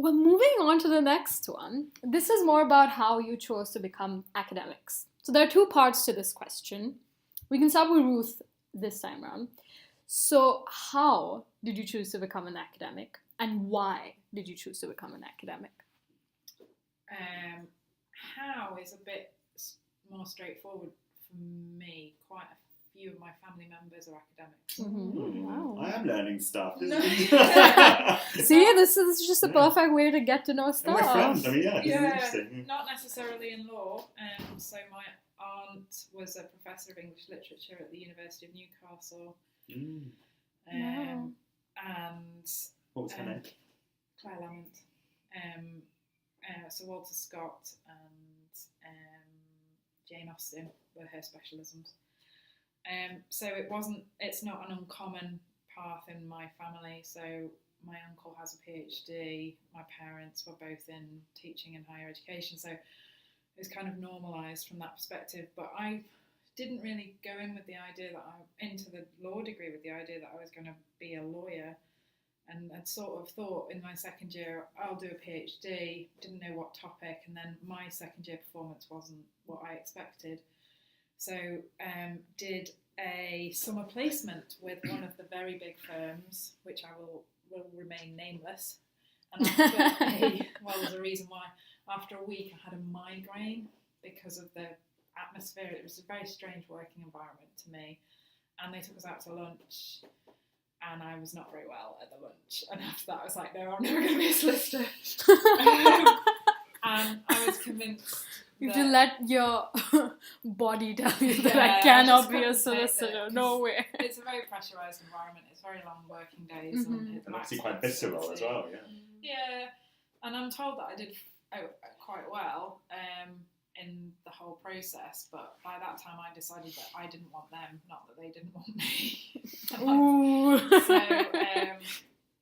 Well, moving on to the next one. This is more about how you chose to become academics. So there are two parts to this question. We can start with Ruth this time around. So how did you choose to become an academic? And why did you choose to become an academic? How is a bit more straightforward for me. Quite a few of my family members are academics. Mm-hmm. Wow. I am learning stuff. See, this is just a perfect way to get to know stuff. And we're friends. I mean, this is interesting. Not necessarily in law. So my aunt was a professor of English literature at the University of Newcastle. Wow. And what was her name? Claire Lamont. Sir Walter Scott and Jane Austen were her specialisms. So it's not an uncommon path in my family. So my uncle has a PhD. My parents were both in teaching and higher education. So it was kind of normalised from that perspective. But I didn't really go in with the idea into the law degree with the idea that I was going to be a lawyer. And I'd sort of thought in my second year, I'll do a PhD, didn't know what topic, and then my second year performance wasn't what I expected. So did a summer placement with one of the very big firms, which I will remain nameless. And there's a reason why. After a week I had a migraine because of the atmosphere. It was a very strange working environment to me. And they took us out to lunch. And I was not very well at the lunch. And after that, I was like, no, I'm never going to be a solicitor. And I was convinced You have to let your body tell you that I cannot be a solicitor. No way. It's a very pressurised environment. It's very long working days. Mm-hmm. And obviously quite visceral as well, yeah. Yeah. And I'm told that I did quite well in the whole process, but by that time I decided that I didn't want them, not that they didn't want me. Ooh. So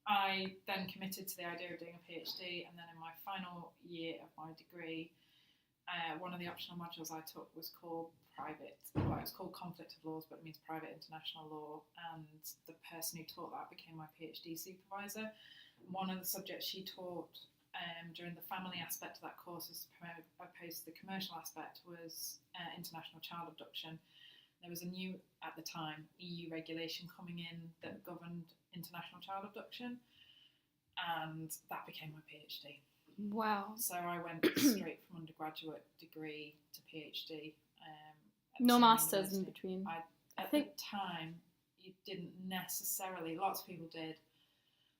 I then committed to the idea of doing a PhD, and then in my final year of my degree, one of the optional modules I took was called it's called Conflict of Laws, but it means Private International Law, and the person who taught that became my PhD supervisor. One of the subjects she taught during the family aspect of that course as opposed to the commercial aspect was international child abduction. There was a new, at the time, EU regulation coming in that governed international child abduction, and that became my PhD. Wow. So I went straight from undergraduate degree to PhD. No masters in between. At the time, you didn't necessarily, lots of people did,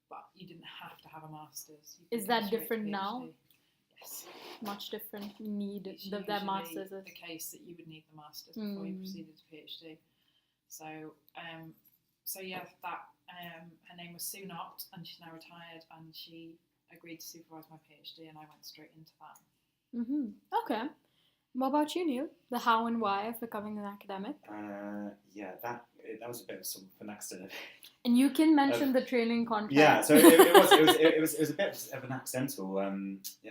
but you didn't have to have a master's. Is that different now? Yes. Much different. You need that master's. The case that you would need the master's before you proceeded to PhD. So yeah, that her name was Sue Knott, and she's now retired, and she agreed to supervise my PhD, and I went straight into that. Mm-hmm. Okay. What about you, Neil? The how and why of becoming an academic? That was a bit of an accident. And you can mention the training contract. Yeah, so it was a bit of an accidental,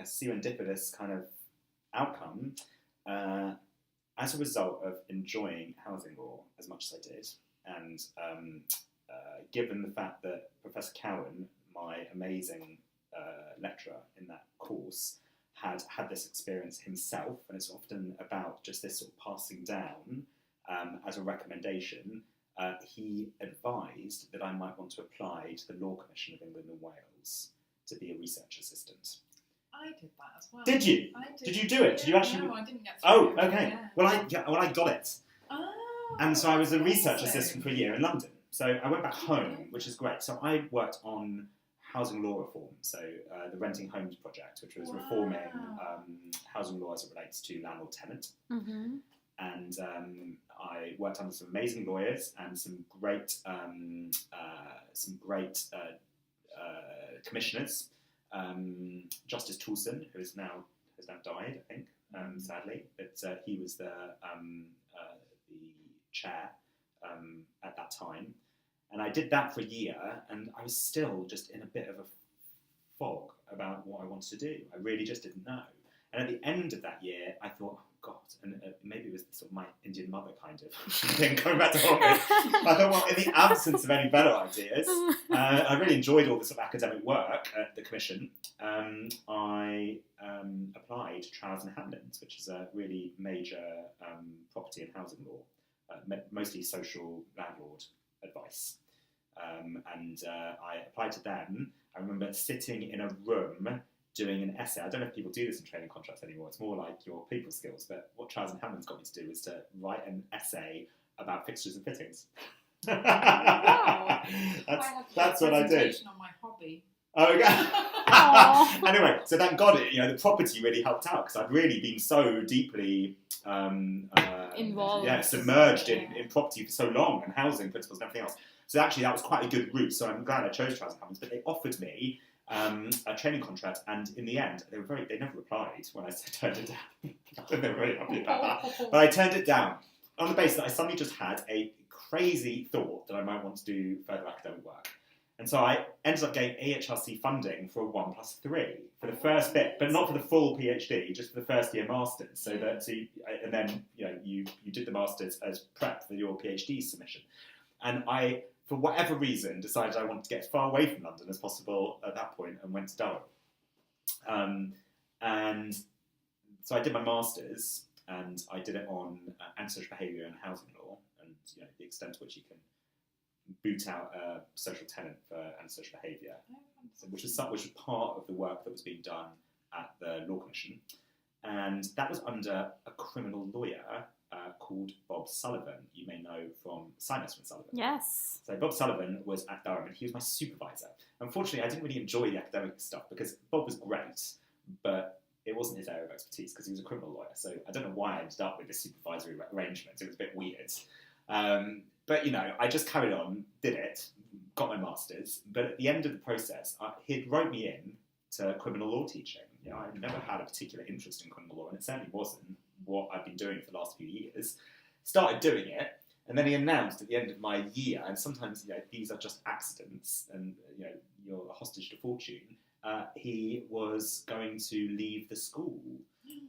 serendipitous kind of outcome as a result of enjoying housing law as much as I did, and given the fact that Professor Cowan, my amazing lecturer in that course, had this experience himself, and it's often about just this sort of passing down as a recommendation. He advised that I might want to apply to the Law Commission of England and Wales to be a research assistant. I did that as well. Did you? I did. Did you do it? Did you actually? No, I didn't get through. Oh, okay. Yeah. Well, I got it. Oh, and so I was a research assistant for a year in London. So I went back home, which is great. So I worked on housing law reform, so the Renting Homes Project, which was reforming housing law as it relates to landlord-tenant. Mm-hmm. And I worked under some amazing lawyers and some great commissioners. Justice Toulson, who has now died, I think, sadly, but he was the chair at that time. And I did that for a year, and I was still just in a bit of a fog about what I wanted to do. I really just didn't know. And at the end of that year, I thought, oh God, and maybe it was sort of my Indian mother kind of thing coming back to haunt me. I thought, well, in the absence of any better ideas, I really enjoyed all the sort of academic work at the Commission. I applied to Trowers and Hamlins, which is a really major property and housing law, mostly social landlord advice. And I applied to them. I remember sitting in a room doing an essay. I don't know if people do this in training contracts anymore. It's more like your people skills. But what Trowers and Hamlins got me to do was to write an essay about fixtures and fittings. Wow. That's what I did. On my hobby. Oh, yeah. Anyway, so thank God the property really helped out, because I'd really been so deeply involved. Submerged in property for so long, and housing principles and everything else. So actually that was quite a good route. So I'm glad I chose Trowers and Hamlins, but they offered me a training contract, and in the end, they never replied when I turned it down. I think they were really happy about that. But I turned it down on the basis that I suddenly just had a crazy thought that I might want to do further academic work. And so I ended up getting AHRC funding for a 1+3 for the first bit, but not for the full PhD, just for the first year masters. And then you did the masters as prep for your PhD submission. And I, for whatever reason, decided I wanted to get as far away from London as possible at that point, and went to Durham. And so I did my masters, and I did it on antisocial behaviour and housing law, and the extent to which you can boot out a social tenant for antisocial behaviour, which was part of the work that was being done at the Law Commission. And that was under a criminal lawyer called Bob Sullivan. You may know from Simon Sullivan. Yes. So Bob Sullivan was at Durham, and he was my supervisor. Unfortunately, I didn't really enjoy the academic stuff, because Bob was great, but it wasn't his area of expertise, because he was a criminal lawyer. So I don't know why I ended up with this supervisory arrangement. It was a bit weird. But I just carried on, did it, got my masters. But at the end of the process, he'd wrote me in to criminal law teaching. I'd never had a particular interest in criminal law, and it certainly wasn't what I've been doing for the last few years. Started doing it, and then he announced at the end of my year, and sometimes these are just accidents, and you're a hostage to fortune. He was going to leave the school,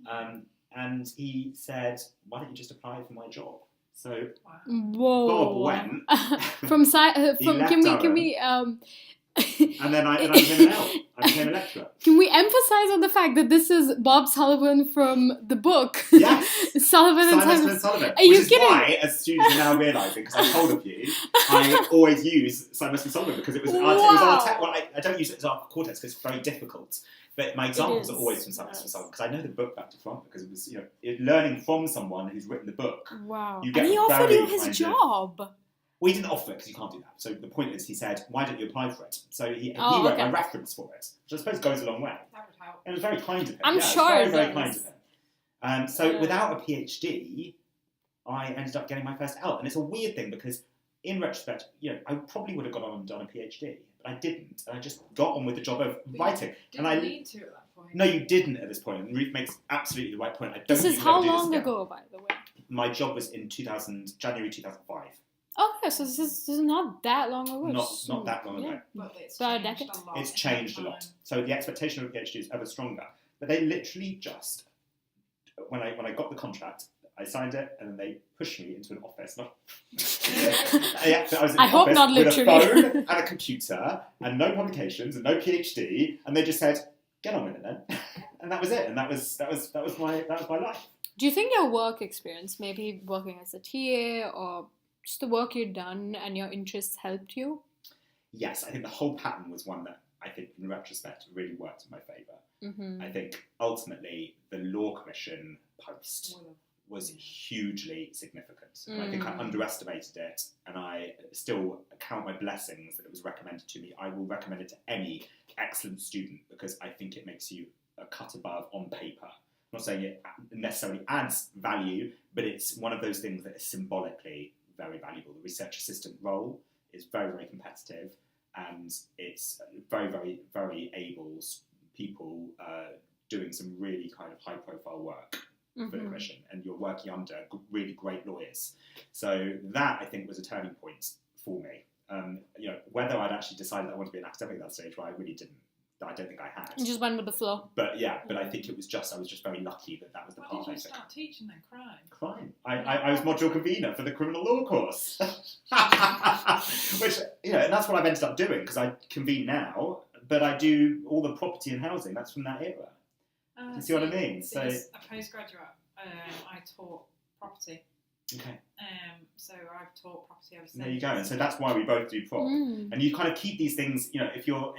and he said, "Why don't you just apply for my job?" So Whoa. Bob went can we and then I became a lecturer. Can we emphasize on the fact that this is Bob Sullivan from the book? Yes. Simon Sullivan. Are you Which is kidding? why, as students are now realising, because I told of you, I always use Simon Sullivan, because it was on I don't use it as our cortex because it's very difficult. But my examples are always from Simon Sullivan, because I know the book back to front, because it was learning from someone who's written the book. Wow. You get and he offered you his job. We didn't offer it, because you can't do that. So the point is, he said, "Why don't you apply for it?" So he wrote a reference for it, which I suppose goes a long way. That would help. It was very kind of him. I'm sure it was it very, very does. kind of him. Without a PhD, I ended up getting my first L. And it's a weird thing, because in retrospect, I probably would have gone on and done a PhD, but I didn't. And I just got on with the job of writing. Didn't need to at that point. No, you didn't at this point. And Ruth makes absolutely the right point. I don't This think is you how ever do this long again. ago, by the way? My job was in January 2005. Okay, so this is not that long ago. Not that long ago. But it's About a changed decade. a lot. It's in changed that a lot. time. So the expectation of a PhD is ever stronger. But they literally just, when I got the contract, I signed it, and then they pushed me into an office. I was in I an hope office not with literally. a phone and a computer, and no publications, and no PhD, and they just said, "Get on with it then," and that was it. And that was my life. Do you think your work experience, maybe working as a TA or just the work you've done and your interests helped you? Yes, I think the whole pattern was one that I think, in retrospect, really worked in my favour. Mm-hmm. I think ultimately the Law Commission post was hugely significant. And I think I underestimated it, and I still count my blessings that it was recommended to me. I will recommend it to any excellent student, because I think it makes you a cut above on paper. I'm not saying it necessarily adds value, but it's one of those things that is symbolically very valuable. The research assistant role is very, very competitive, and it's very, very, very able people doing some really kind of high-profile work for the Commission, and you're working under really great lawyers. So that, I think, was a turning point for me. Whether I'd actually decided that I wanted to be an academic at that stage, well, I really didn't that I don't think I had. You just went with the flow. But I think I was just very lucky that was the Why path did I you took. start teaching then? Crime? Crime. I was module convener for the criminal law course. Which, and that's what I've ended up doing, because I convene now, but I do all the property and housing. That's from that era. Do you see what I mean? So as a postgraduate, I taught property. Okay. So I've taught property ever since. There you go. And so that's why we both do prop. And you kind of keep these things, if you're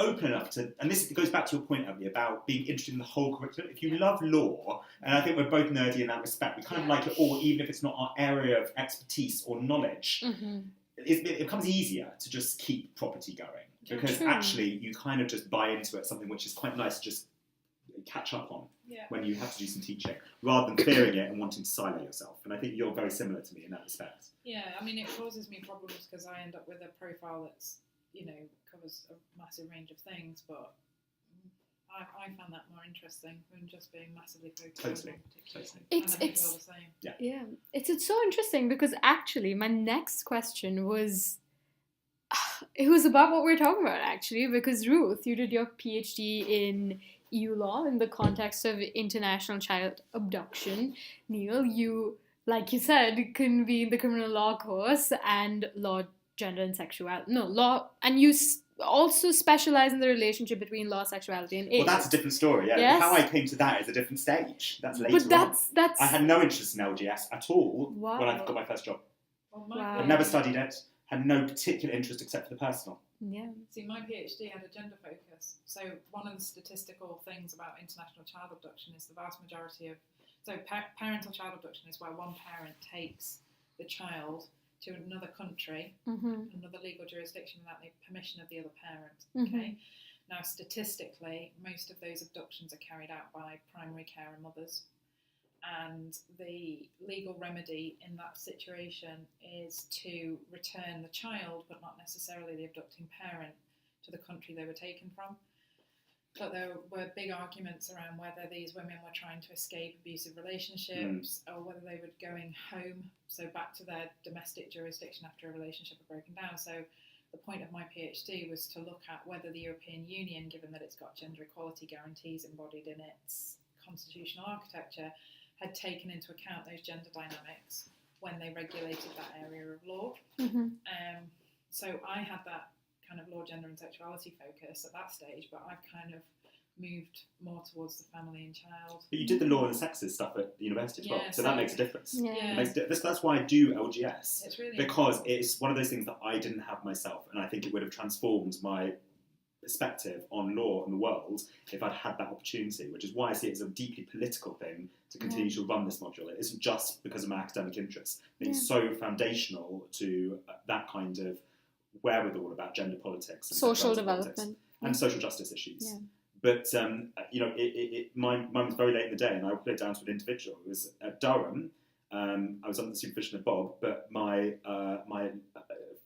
open enough to, and this goes back to your point, Abby, about being interested in the whole curriculum. If you love law, and I think we're both nerdy in that respect, we kind of like it all, even if it's not our area of expertise or knowledge. It becomes easier to just keep property going, because actually you kind of just buy into it, something which is quite nice to just catch up on when you have to do some teaching, rather than fearing it and wanting to silo yourself. And I think you're very similar to me in that respect. Yeah, I mean, it causes me problems because I end up with a profile that's, covers a massive range of things, but I found that more interesting than just being massively focused on one particular thing. It's all the same. Yeah. It's so interesting, because actually my next question was, it was about what we're talking about, actually, because Ruth, you did your PhD in EU law in the context of international child abduction. Neil, you, like you said, convened the criminal law course and law, gender and sexuality. No, law, and you also specialize in the relationship between law, sexuality and age. Well, that's a different story, yeah. Yes. How I came to that is a different stage. That's later But that's I had no interest in LGS at all when I got my first job. Well, I'd never studied it, had no particular interest except for the personal. Yeah. See, my PhD had a gender focus. So one of the statistical things about international child abduction is the vast majority of... So parental child abduction is where one parent takes the child to another country, another legal jurisdiction, without the permission of the other parent. Okay. Now, statistically, most of those abductions are carried out by primary care and mothers. And the legal remedy in that situation is to return the child, but not necessarily the abducting parent, to the country they were taken from. But there were big arguments around whether these women were trying to escape abusive relationships or whether they were going home, so back to their domestic jurisdiction after a relationship had broken down. So the point of my PhD was to look at whether the European Union, given that it's got gender equality guarantees embodied in its constitutional architecture, had taken into account those gender dynamics when they regulated that area of law. So I had that kind of law, gender and sexuality focus at that stage, but I've kind of moved more towards the family and child. But you did the law and the sexes stuff at the university as well, so that makes a difference. Yeah. That's why I do LGS, it's really because it's one of those things that I didn't have myself, and I think it would have transformed my perspective on law and the world if I'd had that opportunity, which is why I see it as a deeply political thing to continue to run this module. It isn't just because of my academic interests. It's so foundational to that kind of wherewithal about gender politics and social development development and social justice issues. Yeah. But mine was very late in the day, and I put it down to an individual. It was at Durham. I was under the supervision of Bob, but my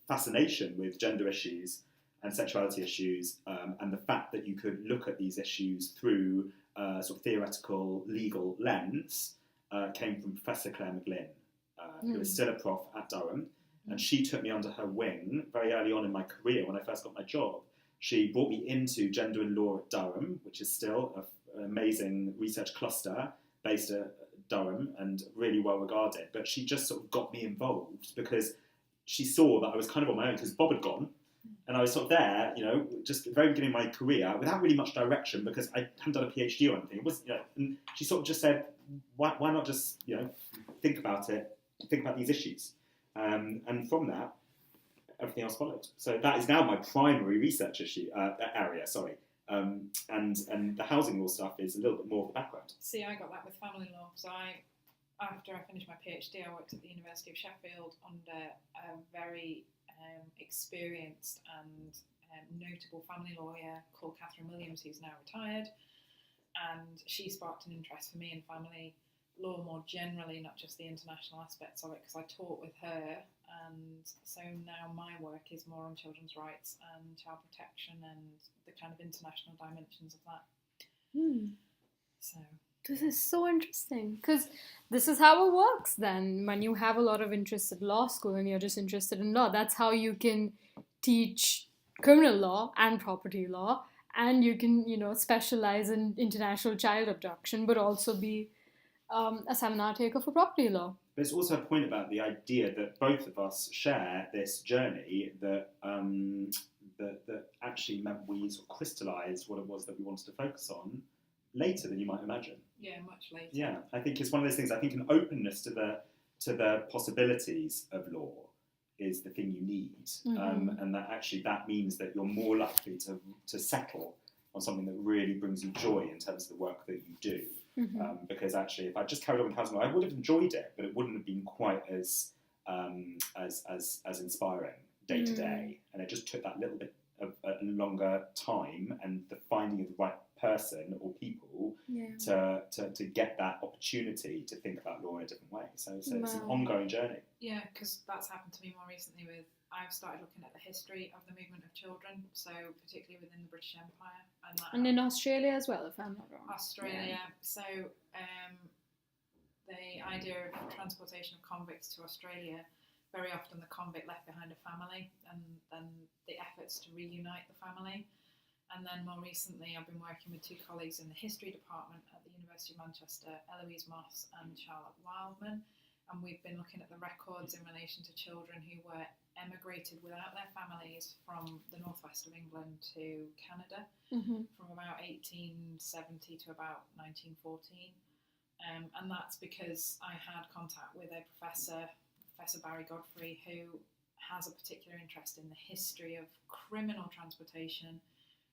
fascination with gender issues and sexuality issues, and the fact that you could look at these issues through a sort of theoretical legal lens, came from Professor Claire McGlynn, who is still a prof at Durham, and she took me under her wing very early on in my career when I first got my job. She brought me into gender and law at Durham, which is still an amazing research cluster based at Durham and really well regarded, but she just sort of got me involved because she saw that I was kind of on my own because Bob had gone. And I was sort of there, just at the very beginning of my career, without really much direction because I hadn't done a PhD or anything. It was, and she sort of just said, why not just, think about it, think about these issues. And from that, everything else followed. So that is now my primary research area. And the housing law stuff is a little bit more of the background. See, I got that with family law. So after I finished my PhD, I worked at the University of Sheffield under a very experienced and notable family lawyer called Catherine Williams, who's now retired, and she sparked an interest for me in family law more generally, not just the international aspects of it, because I taught with her, and so now my work is more on children's rights and child protection and the kind of international dimensions of that. So this is so interesting, because this is how it works then. When you have a lot of interest at law school and you're just interested in law, that's how you can teach criminal law and property law and you can, specialize in international child abduction, but also be a seminar taker for property law. But it's also a point about the idea that both of us share this journey that that actually meant we sort of crystallised what it was that we wanted to focus on later than you might imagine. Yeah, much later. Yeah, I think it's one of those things. I think an openness to the possibilities of law is the thing you need, and that actually that means that you're more likely to settle on something that really brings you joy in terms of the work that you do. Because actually, if I just carried on with housing law, I would have enjoyed it, but it wouldn't have been quite as inspiring day to day. And it just took that little bit of a longer time and the finding of the right person or people to get that opportunity to think about law in a different way. So it's an ongoing journey. Yeah, because that's happened to me more recently with, I've started looking at the history of the movement of children, so particularly within the British Empire. And in Australia as well, if I'm not wrong. Australia. Yeah. So the idea of transportation of convicts to Australia, very often the convict left behind a family, and then the efforts to reunite the family. And then more recently, I've been working with two colleagues in the history department at the University of Manchester, Eloise Moss and Charlotte Wildman. And we've been looking at the records in relation to children who were emigrated without their families from the northwest of England to Canada from about 1870 to about 1914. And that's because I had contact with a Professor Barry Godfrey, who has a particular interest in the history of criminal transportation.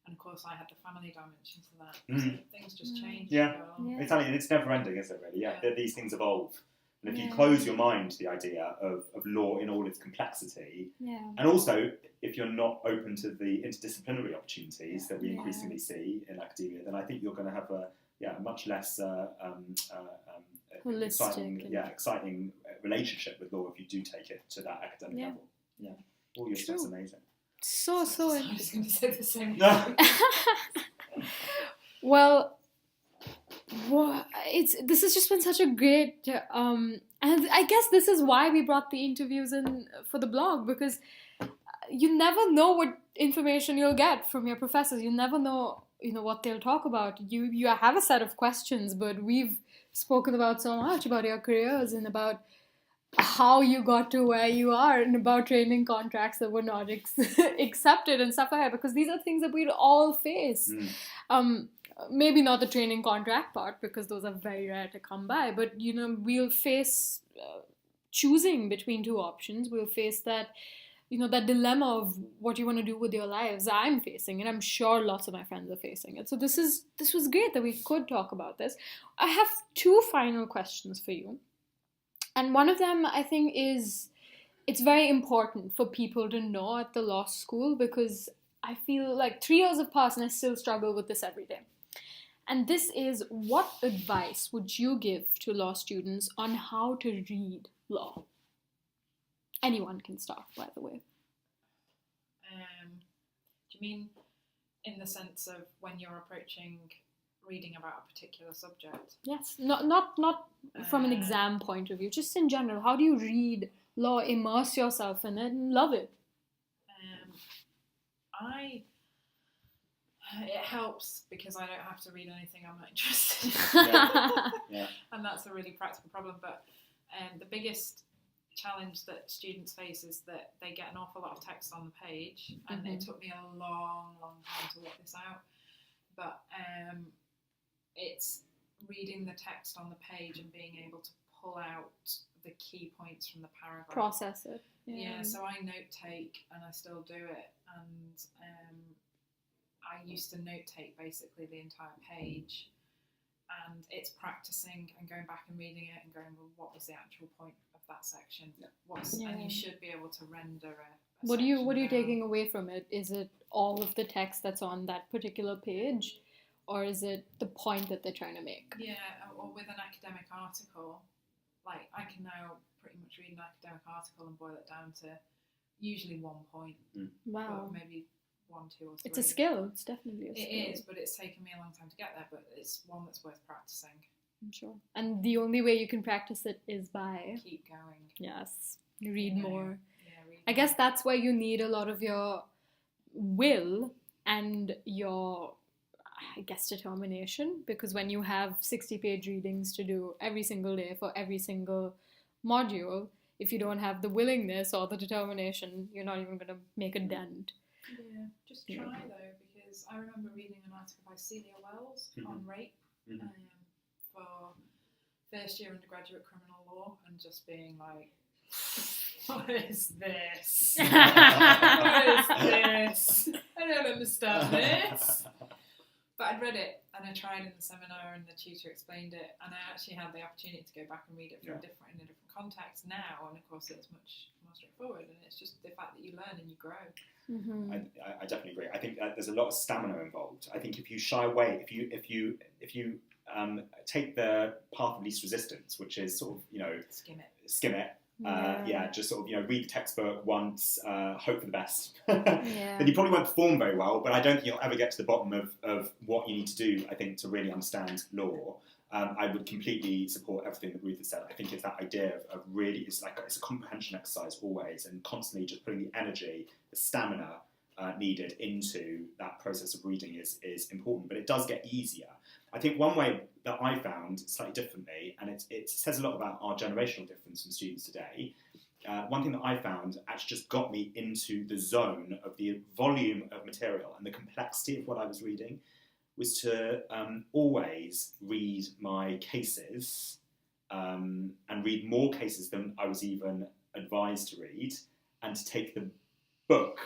And of course, I had the family dimension to that. So things just change. It's never ending, is it, really? These things evolve. And if you close your mind to the idea of law in all its complexity, and also if you're not open to the interdisciplinary opportunities that we increasingly see in academia, then I think you're going to have a much less exciting relationship with law if you do take it to that academic level. Yeah, all your stuff's amazing. So I was going to say the same thing. Well, this has just been such a great and I guess this is why we brought the interviews in for the blog, because you never know what information you'll get from your professors. You never know what they'll talk about. You have a set of questions, but we've spoken about so much about your careers and about how you got to where you are, and about training contracts that were not accepted and stuff like that, because these are things that we'll all face. Maybe not the training contract part, because those are very rare to come by, but we'll face choosing between two options. We'll face that that dilemma of what you want to do with your lives. I'm facing it. I'm sure lots of my friends are facing it. So this was great that we could talk about this. I have two final questions for you. And one of them, I think, is it's very important for people to know at the law school, because I feel like 3 years have passed and I still struggle with this every day. And this is, what advice would you give to law students on how to read law? Anyone can start, by the way. Do you mean in the sense of when you're approaching reading about a particular subject? Yes, not from an exam point of view, just in general. How do you read law, immerse yourself in it, and love it? It helps because I don't have to read anything I'm not interested in. And that's a really practical problem. But the biggest challenge that students face is that they get an awful lot of text on the page, and it took me a long time to work this out. But it's reading the text on the page and being able to pull out the key points from the paragraph. Process it. Yeah, so I note take, and I still do it, and I used to note take basically the entire page, and it's practicing and going back and reading it and going, well, what was the actual point of that section? And you should be able to render a What are you taking away from it? Is it all of the text that's on that particular page, or is it the point that they're trying to make? Yeah, or with an academic article, like I can now pretty much read an academic article and boil it down to usually 1 point. Wow. But maybe 1, 2 or 3. It's a skill. It's definitely a skill. It is, but it's taken me a long time to get there, but it's one that's worth practicing. I'm sure. And the only way you can practice it is by... Keep going. Yes. Read more. Yeah, read I guess that's where you need a lot of your will and your I guess, determination, because when you have 60-page readings to do every single day for every single module, if you don't have the willingness or the determination, you're not even going to make a dent. Yeah, just try though, because I remember reading an article by Celia Wells on rape for first year undergraduate criminal law, and just being like, what is this? What is this? I don't understand this. But I'd read it, and I tried in the seminar, and the tutor explained it, and I actually had the opportunity to go back and read it in a different context now, and of course it's much more straightforward, and it's just the fact that you learn and you grow. Mm-hmm. I definitely agree. I think there's a lot of stamina involved. I think if you shy away, if you take the path of least resistance, which is sort of, skim it. Just sort of, read the textbook once, hope for the best. Then you probably won't perform very well, but I don't think you'll ever get to the bottom of what you need to do, I think, to really understand law. I would completely support everything that Ruth has said. I think it's that idea of really, it's a comprehension exercise always, and constantly just putting the energy, the stamina needed into that process of reading is important, but it does get easier. I think one way that I found slightly differently, and it says a lot about our generational difference from students today, one thing that I found actually just got me into the zone of the volume of material and the complexity of what I was reading, was to always read my cases and read more cases than I was even advised to read, and to take the book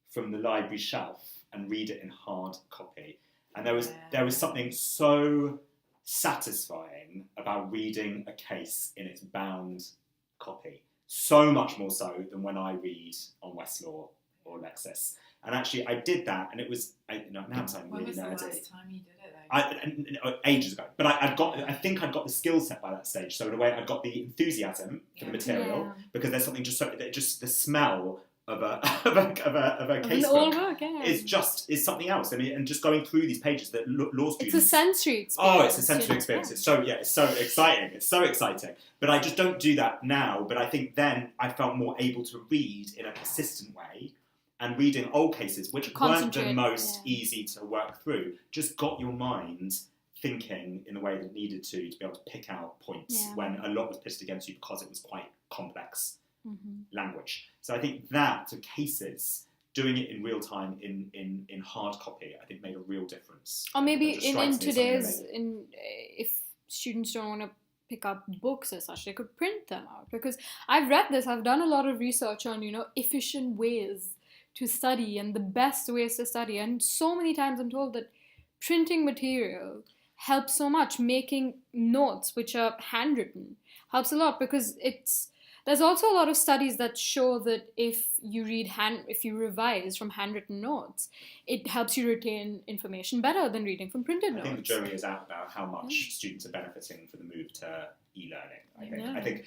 from the library shelf and read it in hard copy. And there was something so satisfying about reading a case in its bound copy. So much more so than when I read on Westlaw or Lexis. And actually, I did that, and it was now I'm sounding really nerdy. When was the last time you did it, though? Ages ago. But I think I'd got the skill set by that stage. So in a way, I'd got the enthusiasm for the material, because there's something just the smell of a casebook is something else. I mean, and just going through these pages that law students. It's a sensory experience. Oh, it's a sensory experience. It's so exciting. It's so exciting. But I just don't do that now. But I think then I felt more able to read in a persistent way. And reading old cases, which weren't the most easy to work through, just got your mind thinking in the way that it needed to be able to pick out points when a lot was pitched against you because it was quite complex language. So I think that, to cases, doing it in real time in hard copy, I think made a real difference. Or maybe in today's, if students don't want to pick up books as such, they could print them out. Because I've read this, I've done a lot of research on, efficient ways to study and the best ways to study, and so many times I'm told that printing material helps so much. Making notes which are handwritten helps a lot, because there's also a lot of studies that show that if you revise from handwritten notes, it helps you retain information better than reading from printed notes. I think the jury is out about how much students are benefiting from the move to e-learning. I think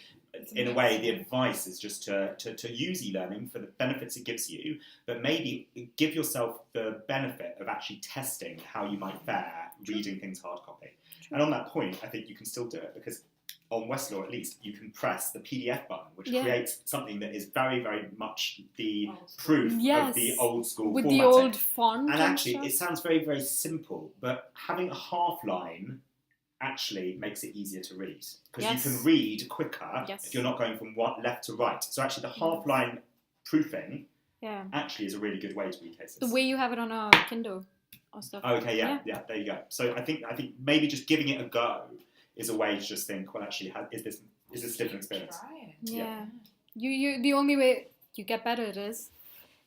in a way, the advice is just to use e-learning for the benefits it gives you, but maybe give yourself the benefit of actually testing how you might fare reading things hard copy. And on that point, I think you can still do it, because on Westlaw at least, you can press the PDF button, which creates something that is very, very much the proof of the old school with formatting. the old font. And actually, it sounds very, very simple, but having a half line actually makes it easier to read, because you can read quicker if you're not going from left to right. So actually, the half line proofing actually is a really good way to read cases. The way you have it on a Kindle or stuff. Okay, yeah, there you go. So I think maybe just giving it a go is a way to just think, well, actually, is this a different experience? Try it. Yeah. You the only way you get better at it is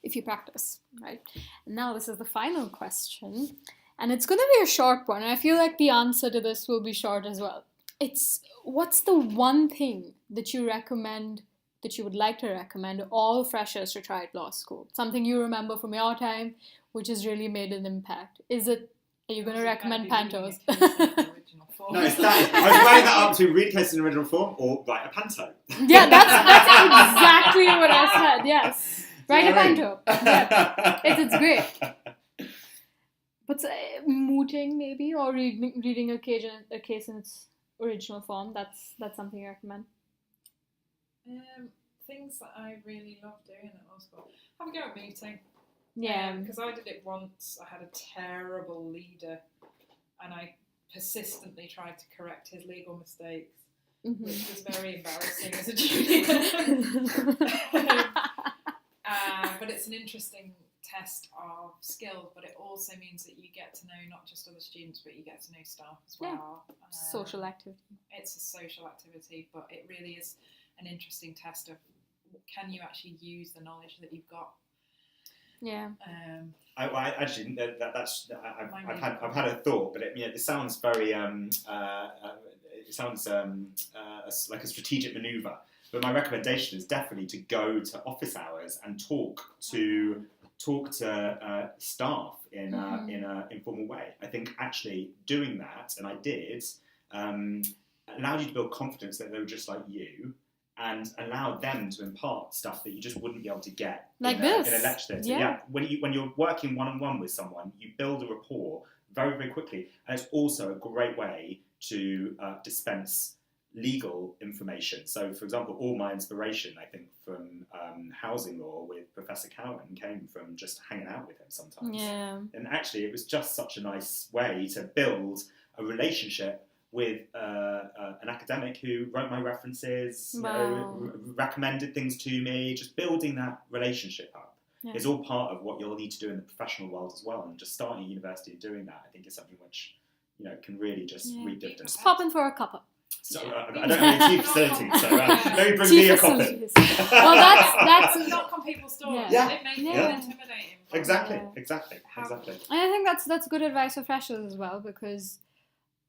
if you practice, right? And now this is the final question. And it's going to be a short one. And I feel like the answer to this will be short as well. It's, what's the one thing that you recommend, that you would like to recommend all freshers to try at law school? Something you remember from your time, which has really made an impact. Are you going to recommend Pantos? No, it's that. I was weighing that up to read a case in original form or write a panto. Yeah, that's exactly what I said, yes. Write a panto. Yeah. It's great. But mooting maybe, or reading a case in its original form, that's something you recommend? Things that I really love doing at law school. Have a go at mooting. Yeah. Because I did it once. I had a terrible leader and I persistently tried to correct his legal mistakes, Mm-hmm. which was very embarrassing as a junior. But it's an interesting test of skill, but it also means that you get to know not just other students, but you get to know staff as well. Social activity. It's a social activity, but it really is an interesting test of can you actually use the knowledge that you've got. Yeah. I actually I've had a thought, but it sounds very it sounds like a strategic manoeuvre. But my recommendation is definitely to go to office hours and talk to staff in an informal way. I think actually doing that, and I did, allowed you to build confidence that they were just like you, and allow them to impart stuff that you just wouldn't be able to get like in a lecture theatre. Yeah. When you're working one-on-one with someone, you build a rapport very, very quickly, and it's also a great way to dispense legal information. So, for example, all my inspiration, I think, from housing law with Professor Cowan came from just hanging out with him sometimes. Yeah. And actually, it was just such a nice way to build a relationship with an academic who wrote my references, recommended things to me. Just building that relationship up is all part of what you'll need to do in the professional world as well. And just starting at university and doing that, I think, is something which can really just reap dividends. Just pop in for a cuppa. So I don't have any tea facilities, so maybe bring me a coffee. Well, that's knock on people's doors. Yeah. It may feel intimidating. Exactly. And I think that's good advice for freshers as well, because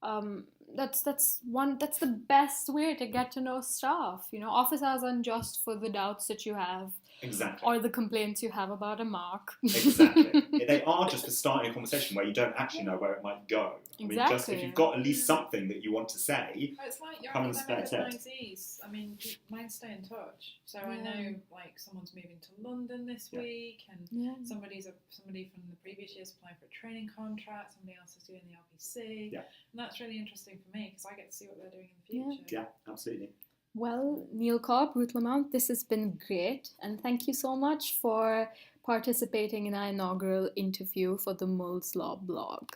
that's the best way to get to know staff. Office hours aren't just for the doubts that you have. Exactly. Or the complaints you have about a mark. Exactly. They are just for starting a conversation where you don't actually know where it might go. Exactly. I mean, just if you've got at least something that you want to say, it's like your come and academic spare advisees. I mean, mine stay in touch. So I know, like, someone's moving to London this week, and somebody from the previous year's applying for a training contract. Somebody else is doing the LPC. Yeah. And that's really interesting for me because I get to see what they're doing in the future. Yeah, absolutely. Well, Neil, Cobb, Ruth, Lamont, this has been great, and thank you so much for participating in our inaugural interview for the Mull's Law blog.